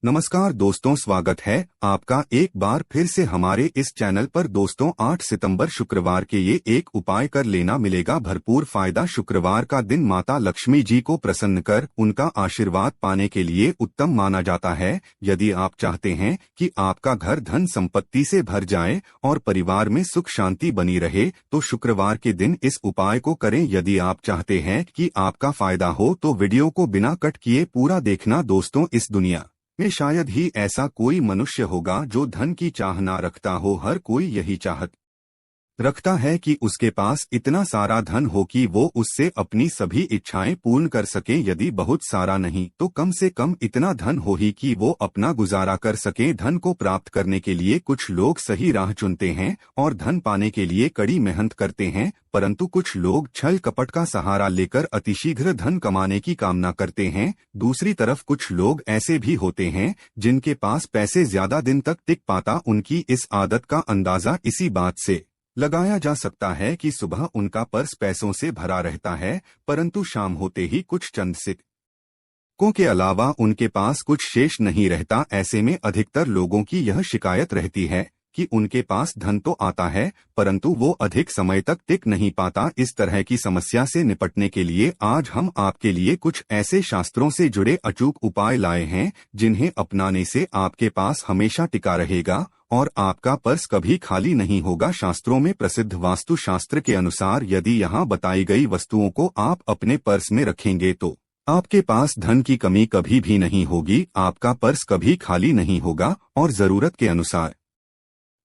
नमस्कार दोस्तों, स्वागत है आपका एक बार फिर से हमारे इस चैनल पर। दोस्तों 8 सितंबर शुक्रवार के ये एक उपाय कर लेना, मिलेगा भरपूर फायदा। शुक्रवार का दिन माता लक्ष्मी जी को प्रसन्न कर उनका आशीर्वाद पाने के लिए उत्तम माना जाता है। यदि आप चाहते हैं कि आपका घर धन संपत्ति से भर जाए और परिवार में सुख शांति बनी रहे, तो शुक्रवार के दिन इस उपाय को करें। यदि आप चाहते हैं कि आपका फायदा हो तो वीडियो को बिना कट किए पूरा देखना। दोस्तों, इस दुनिया में शायद ही ऐसा कोई मनुष्य होगा जो धन की चाह ना रखता हो। हर कोई यही चाहत रखता है कि उसके पास इतना सारा धन हो कि वो उससे अपनी सभी इच्छाएं पूर्ण कर सके। यदि बहुत सारा नहीं तो कम से कम इतना धन हो ही कि वो अपना गुजारा कर सके। धन को प्राप्त करने के लिए कुछ लोग सही राह चुनते हैं और धन पाने के लिए कड़ी मेहनत करते हैं, परंतु कुछ लोग छल कपट का सहारा लेकर अतिशीघ्र धन कमाने की कामना करते हैं। दूसरी तरफ कुछ लोग ऐसे भी होते हैं जिनके पास पैसे ज्यादा दिन तक टिक पाता। उनकी इस आदत का अंदाजा इसी बात से लगाया जा सकता है कि सुबह उनका पर्स पैसों से भरा रहता है, परंतु शाम होते ही कुछ चंद सिक्कों के अलावा उनके पास कुछ शेष नहीं रहता। ऐसे में अधिकतर लोगों की यह शिकायत रहती है कि उनके पास धन तो आता है परंतु वो अधिक समय तक टिक नहीं पाता। इस तरह की समस्या से निपटने के लिए आज हम आपके लिए कुछ ऐसे शास्त्रों से जुड़े अचूक उपाय लाए हैं जिन्हें अपनाने से आपके पास हमेशा टिका रहेगा और आपका पर्स कभी खाली नहीं होगा। शास्त्रों में प्रसिद्ध वास्तु शास्त्र के अनुसार यदि यहाँ बताई गई वस्तुओं को आप अपने पर्स में रखेंगे तो आपके पास धन की कमी कभी भी नहीं होगी। आपका पर्स कभी खाली नहीं होगा और जरूरत के अनुसार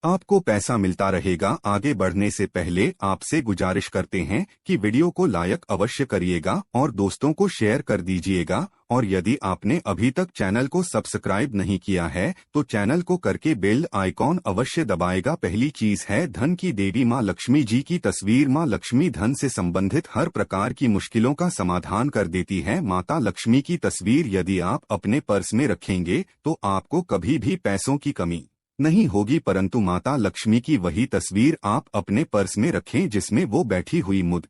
आपको पैसा मिलता रहेगा। आगे बढ़ने से पहले आपसे गुजारिश करते हैं कि वीडियो को लाइक अवश्य करिएगा और दोस्तों को शेयर कर दीजिएगा। और यदि आपने अभी तक चैनल को सब्सक्राइब नहीं किया है तो चैनल को करके बेल आइकॉन अवश्य दबाएगा। पहली चीज है धन की देवी माँ लक्ष्मी जी की तस्वीर। माँ लक्ष्मी धन से संबंधित हर प्रकार की मुश्किलों का समाधान कर देती है। माता लक्ष्मी की तस्वीर यदि आप अपने पर्स में रखेंगे तो आपको कभी भी पैसों की कमी नहीं होगी, परंतु माता लक्ष्मी की वही तस्वीर आप अपने पर्स में रखें जिसमें वो बैठी हुई मुद्रा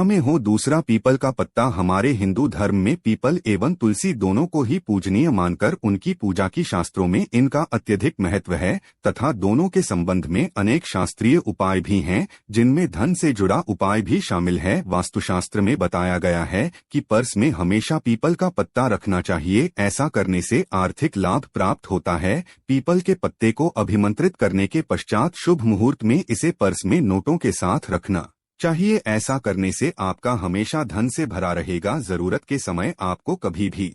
में हो। दूसरा, पीपल का पत्ता। हमारे हिंदू धर्म में पीपल एवं तुलसी दोनों को ही पूजनीय मानकर उनकी पूजा की शास्त्रों में इनका अत्यधिक महत्व है तथा दोनों के संबंध में अनेक शास्त्रीय उपाय भी हैं जिनमें धन से जुड़ा उपाय भी शामिल है। वास्तुशास्त्र में बताया गया है कि पर्स में हमेशा पीपल का पत्ता रखना चाहिए। ऐसा करने से आर्थिक लाभ प्राप्त होता है। पीपल के पत्ते को अभिमंत्रित करने के पश्चात शुभ मुहूर्त में इसे पर्स में नोटों के साथ रखना चाहिए। ऐसा करने से आपका हमेशा धन से भरा रहेगा। जरूरत के समय आपको कभी भी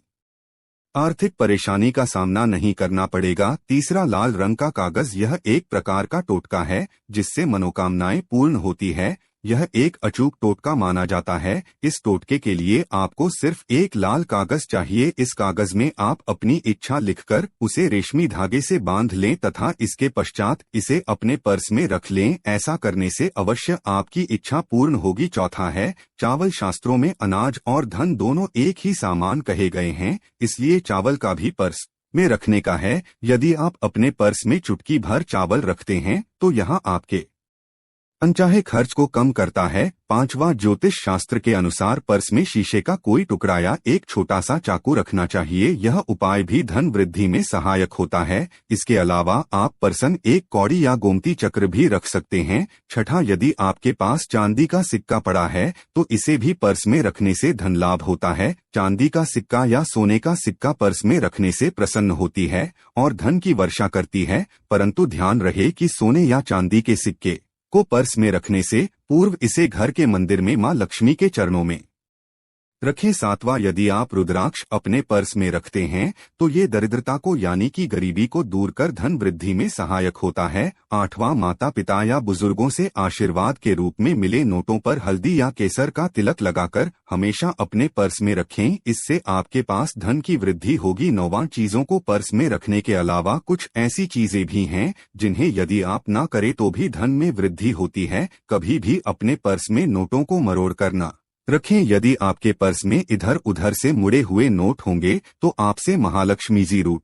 आर्थिक परेशानी का सामना नहीं करना पड़ेगा। तीसरा, लाल रंग का कागज। यह एक प्रकार का टोटका है जिससे मनोकामनाएं पूर्ण होती है। यह एक अचूक टोटका माना जाता है। इस टोटके के लिए आपको सिर्फ एक लाल कागज चाहिए। इस कागज में आप अपनी इच्छा लिखकर उसे रेशमी धागे से बांध लें तथा इसके पश्चात इसे अपने पर्स में रख लें। ऐसा करने से अवश्य आपकी इच्छा पूर्ण होगी। चौथा है चावल। शास्त्रों में अनाज और धन दोनों एक ही सामान कहे गए हैं, इसलिए चावल का भी पर्स में रखने का है। यदि आप अपने पर्स में चुटकी भर चावल रखते हैं तो यहाँ आपके अनचाहे खर्च को कम करता है। पांचवा, ज्योतिष शास्त्र के अनुसार पर्स में शीशे का कोई टुकड़ा या एक छोटा सा चाकू रखना चाहिए। यह उपाय भी धन वृद्धि में सहायक होता है। इसके अलावा आप पर्सन एक कौड़ी या गोमती चक्र भी रख सकते हैं। छठा, यदि आपके पास चांदी का सिक्का पड़ा है तो इसे भी पर्स में रखने से धन लाभ होता है। चांदी का सिक्का या सोने का सिक्का पर्स में रखने से प्रसन्न होती है और धन की वर्षा करती है, परंतु ध्यान रहे कि सोने या चांदी के सिक्के को पर्स में रखने से पूर्व इसे घर के मंदिर में मां लक्ष्मी के चरणों में रखें। सातवां, यदि आप रुद्राक्ष अपने पर्स में रखते हैं तो ये दरिद्रता को यानी कि गरीबी को दूर कर धन वृद्धि में सहायक होता है। आठवां, माता पिता या बुजुर्गों से आशीर्वाद के रूप में मिले नोटों पर हल्दी या केसर का तिलक लगाकर हमेशा अपने पर्स में रखें। इससे आपके पास धन की वृद्धि होगी। नौवां, चीजों को पर्स में रखने के अलावा कुछ ऐसी चीजें भी हैं जिन्हें यदि आप ना करें तो भी धन में वृद्धि होती है। कभी भी अपने पर्स में नोटों को मरोड़ कर ना रखें। यदि आपके पर्स में इधर उधर से मुड़े हुए नोट होंगे तो आपसे महालक्ष्मी जी रूठ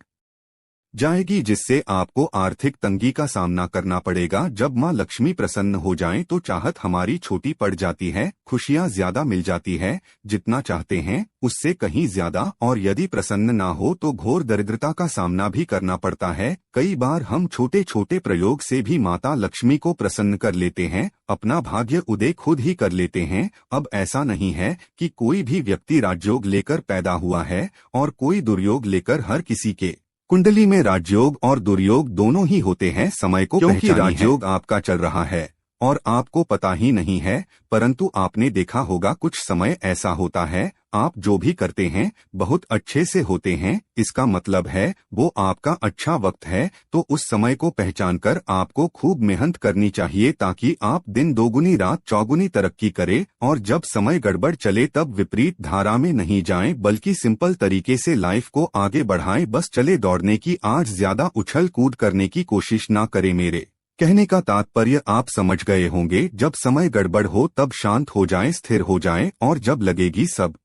जाएगी, जिससे आपको आर्थिक तंगी का सामना करना पड़ेगा। जब माँ लक्ष्मी प्रसन्न हो जाएं तो चाहत हमारी छोटी पड़ जाती है, खुशियाँ ज्यादा मिल जाती है, जितना चाहते हैं उससे कहीं ज्यादा। और यदि प्रसन्न ना हो तो घोर दरिद्रता का सामना भी करना पड़ता है। कई बार हम छोटे छोटे प्रयोग से भी माता लक्ष्मी को प्रसन्न कर लेते हैं, अपना भाग्य उदय खुद ही कर लेते हैं। अब ऐसा नहीं है कि कोई भी व्यक्ति राजयोग लेकर पैदा हुआ है और कोई दुर्योग लेकर। हर किसी के कुंडली में राजयोग और दुर्योग दोनों ही होते हैं। समय को क्योंकि राजयोग आपका चल रहा है और आपको पता ही नहीं है, परंतु आपने देखा होगा कुछ समय ऐसा होता है आप जो भी करते हैं बहुत अच्छे से होते हैं, इसका मतलब है वो आपका अच्छा वक्त है। तो उस समय को पहचान कर आपको खूब मेहनत करनी चाहिए ताकि आप दिन दोगुनी रात चौगुनी तरक्की करें। और जब समय गड़बड़ चले तब विपरीत धारा में नहीं जाएं, बल्कि सिंपल तरीके से लाइफ को आगे बढ़ाएं। बस चले दौड़ने की, आज ज्यादा उछल कूद करने की कोशिश ना करें। मेरे कहने का तात्पर्य आप समझ गए होंगे। जब समय गड़बड़ हो तब शांत हो जाएं, स्थिर हो जाएं, और जब लगेगी सब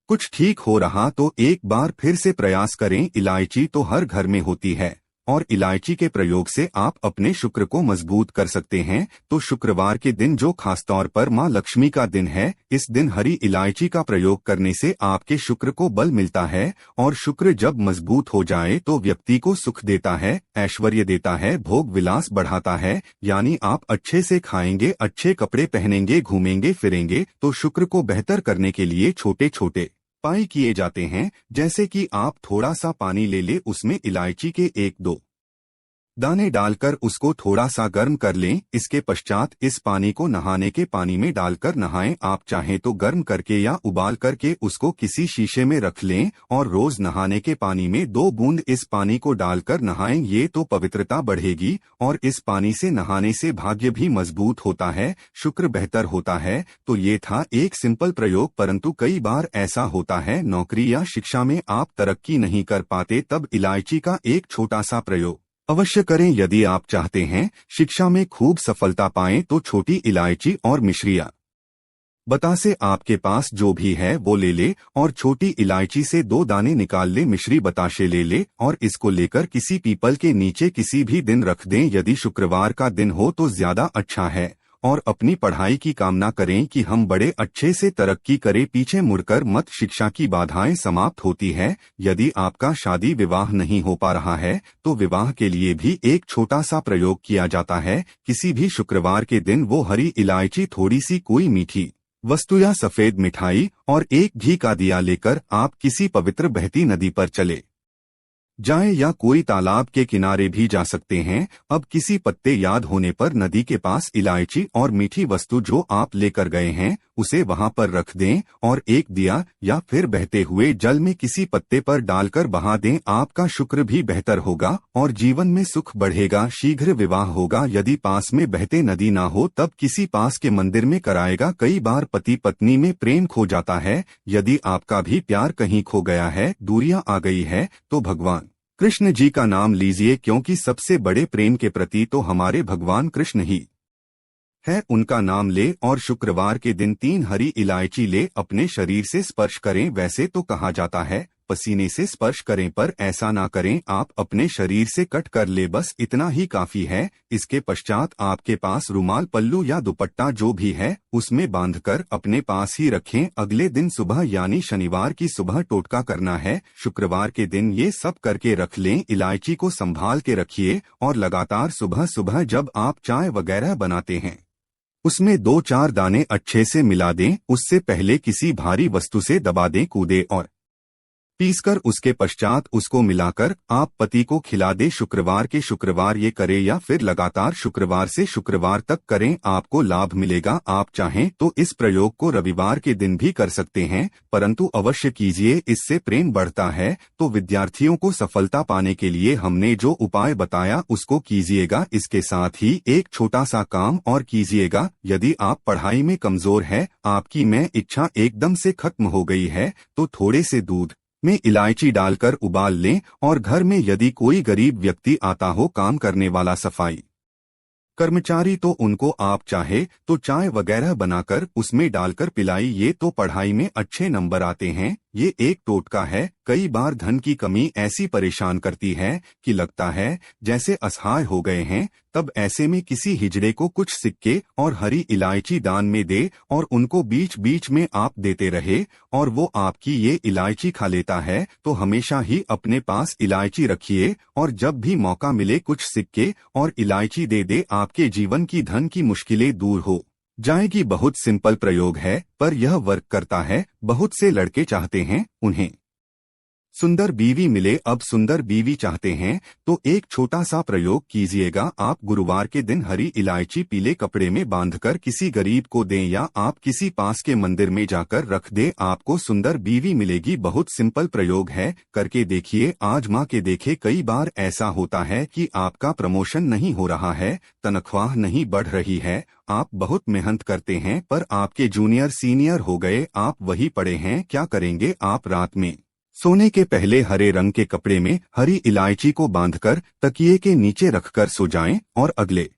कुछ ठीक हो रहा तो एक बार फिर से प्रयास करें। इलायची तो हर घर में होती है और इलायची के प्रयोग से आप अपने शुक्र को मजबूत कर सकते हैं। तो शुक्रवार के दिन जो खासतौर पर माँ लक्ष्मी का दिन है, इस दिन हरी इलायची का प्रयोग करने से आपके शुक्र को बल मिलता है। और शुक्र जब मजबूत हो जाए तो व्यक्ति को सुख देता है, ऐश्वर्य देता है, भोग विलास बढ़ाता है। यानी आप अच्छे से खाएंगे, अच्छे कपड़े पहनेंगे, घूमेंगे फिरेंगे। तो शुक्र को बेहतर करने के लिए छोटे छोटे उपाय किए जाते हैं, जैसे कि आप थोड़ा सा पानी ले उसमें इलायची के 1-2 दाने डालकर उसको थोड़ा सा गर्म कर लें। इसके पश्चात इस पानी को नहाने के पानी में डालकर नहाएं। आप चाहें तो गर्म करके या उबाल करके उसको किसी शीशे में रख लें और रोज नहाने के पानी में 2 बूंद इस पानी को डालकर नहाएं। ये तो पवित्रता बढ़ेगी और इस पानी से नहाने से भाग्य भी मजबूत होता है, शुक्र बेहतर होता है। तो ये था एक सिंपल प्रयोग, परंतु कई बार ऐसा होता है नौकरी या शिक्षा में आप तरक्की नहीं कर पाते, तब इलायची का एक छोटा सा प्रयोग अवश्य करें। यदि आप चाहते हैं शिक्षा में खूब सफलता पाएं तो छोटी इलायची और मिश्रियाँ बतासे आपके पास जो भी है वो ले और छोटी इलायची से 2 दाने निकाल ले, मिश्री बताशे ले और इसको लेकर किसी पीपल के नीचे किसी भी दिन रख दें। यदि शुक्रवार का दिन हो तो ज्यादा अच्छा है। और अपनी पढ़ाई की कामना करें कि हम बड़े अच्छे से तरक्की करें, पीछे मुड़कर मत, शिक्षा की बाधाएं समाप्त होती है। यदि आपका शादी विवाह नहीं हो पा रहा है तो विवाह के लिए भी एक छोटा सा प्रयोग किया जाता है। किसी भी शुक्रवार के दिन वो हरी इलायची, थोड़ी सी कोई मीठी वस्तु या सफेद मिठाई और एक घी का दिया लेकर आप किसी पवित्र बहती नदी पर चले जाएं या कोई तालाब के किनारे भी जा सकते हैं। अब किसी पत्ते याद होने पर नदी के पास इलायची और मीठी वस्तु जो आप लेकर गए हैं उसे वहां पर रख दें और एक दिया या फिर बहते हुए जल में किसी पत्ते पर डालकर बहा दें। आपका शुक्र भी बेहतर होगा और जीवन में सुख बढ़ेगा, शीघ्र विवाह होगा। यदि पास में बहते नदी ना हो तब किसी पास के मंदिर में कराएगा। कई बार पति पत्नी में प्रेम खो जाता है। यदि आपका भी प्यार कहीं खो गया है, दूरियां आ गई है, तो भगवान कृष्ण जी का नाम लीजिए, क्योंकि सबसे बड़े प्रेम के प्रति तो हमारे भगवान कृष्ण ही है। उनका नाम ले और शुक्रवार के दिन 3 हरी इलायची ले अपने शरीर से स्पर्श करें। वैसे तो कहा जाता है पसीने से स्पर्श करें, पर ऐसा ना करें, आप अपने शरीर से कट कर ले, बस इतना ही काफी है। इसके पश्चात आपके पास रुमाल, पल्लू या दुपट्टा जो भी है उसमें बांधकर अपने पास ही रखें। अगले दिन सुबह यानी शनिवार की सुबह टोटका करना है। शुक्रवार के दिन ये सब करके रख लें। इलायची को संभाल के रखिए और लगातार सुबह सुबह जब आप चाय वगैरह बनाते हैं उसमें 2-4 दाने अच्छे से मिला दें। उससे पहले किसी भारी वस्तु से दबा दें, कूदे और पीसकर उसके पश्चात उसको मिलाकर आप पति को खिला दे। शुक्रवार के शुक्रवार ये करें या फिर लगातार शुक्रवार से शुक्रवार तक करें, आपको लाभ मिलेगा। आप चाहें तो इस प्रयोग को रविवार के दिन भी कर सकते हैं, परंतु अवश्य कीजिए, इससे प्रेम बढ़ता है। तो विद्यार्थियों को सफलता पाने के लिए हमने जो उपाय बताया उसको कीजिएगा। इसके साथ ही एक छोटा सा काम और कीजिएगा। यदि आप पढ़ाई में कमजोर है, आपकी मैं इच्छा एकदम से खत्म हो गई है, तो थोड़े से दूध में इलायची डालकर उबाल लें और घर में यदि कोई गरीब व्यक्ति आता हो, काम करने वाला, सफाई कर्मचारी, तो उनको आप चाहे तो चाय वगैरह बनाकर उसमें डालकर पिलाई। ये तो पढ़ाई में अच्छे नंबर आते हैं। ये एक टोटका है। कई बार धन की कमी ऐसी परेशान करती है कि लगता है जैसे असहाय हो गए हैं। तब ऐसे में किसी हिजड़े को कुछ सिक्के और हरी इलायची दान में दे और उनको बीच बीच में आप देते रहे और वो आपकी ये इलायची खा लेता है। तो हमेशा ही अपने पास इलायची रखिए और जब भी मौका मिले कुछ सिक्के और इलायची दे दे, आपके जीवन की धन की मुश्किलें दूर हो जाएगी। बहुत सिंपल प्रयोग है पर यह वर्क करता है। बहुत से लड़के चाहते हैं उन्हें सुंदर बीवी मिले। अब सुंदर बीवी चाहते हैं तो एक छोटा सा प्रयोग कीजिएगा। आप गुरुवार के दिन हरी इलायची पीले कपड़े में बांधकर किसी गरीब को दें या आप किसी पास के मंदिर में जाकर रख दें, आपको सुंदर बीवी मिलेगी। बहुत सिंपल प्रयोग है, करके देखिए, आजमा के देखे। कई बार ऐसा होता है कि आपका प्रमोशन नहीं हो रहा है, तनख्वाह नहीं बढ़ रही है, आप बहुत मेहनत करते हैं पर आपके जूनियर सीनियर हो गए, आप वही पड़े हैं। क्या करेंगे आप? रात में सोने के पहले हरे रंग के कपड़े में हरी इलायची को बांधकर तकिए के नीचे रखकर सो जाएं और अगले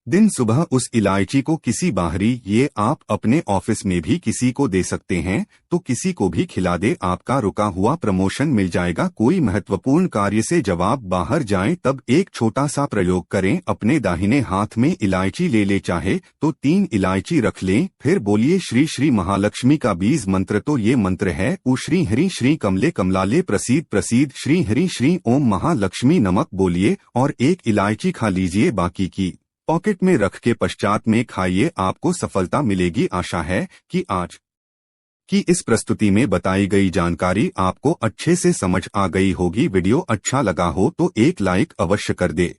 दिन सुबह उस इलायची को किसी बाहरी, ये आप अपने ऑफिस में भी किसी को दे सकते हैं, तो किसी को भी खिला दे, आपका रुका हुआ प्रमोशन मिल जाएगा। कोई महत्वपूर्ण कार्य से जब आप बाहर जाएं तब एक छोटा सा प्रयोग करें। अपने दाहिने हाथ में इलायची ले चाहे तो 3 इलायची रख लें, फिर बोलिए श्री श्री महालक्ष्मी का बीज मंत्र। तो ये मंत्र है उ श्री हरि श्री कमले कमलाले प्रसीद प्रसीद श्री हरि श्री ओम महालक्ष्मी नमक बोलिए और एक इलायची खा लीजिए। बाकी की पॉकेट में रख के पश्चात में खाइए, आपको सफलता मिलेगी। आशा है कि आज की इस प्रस्तुति में बताई गई जानकारी आपको अच्छे से समझ आ गई होगी। वीडियो अच्छा लगा हो तो एक लाइक अवश्य कर दे।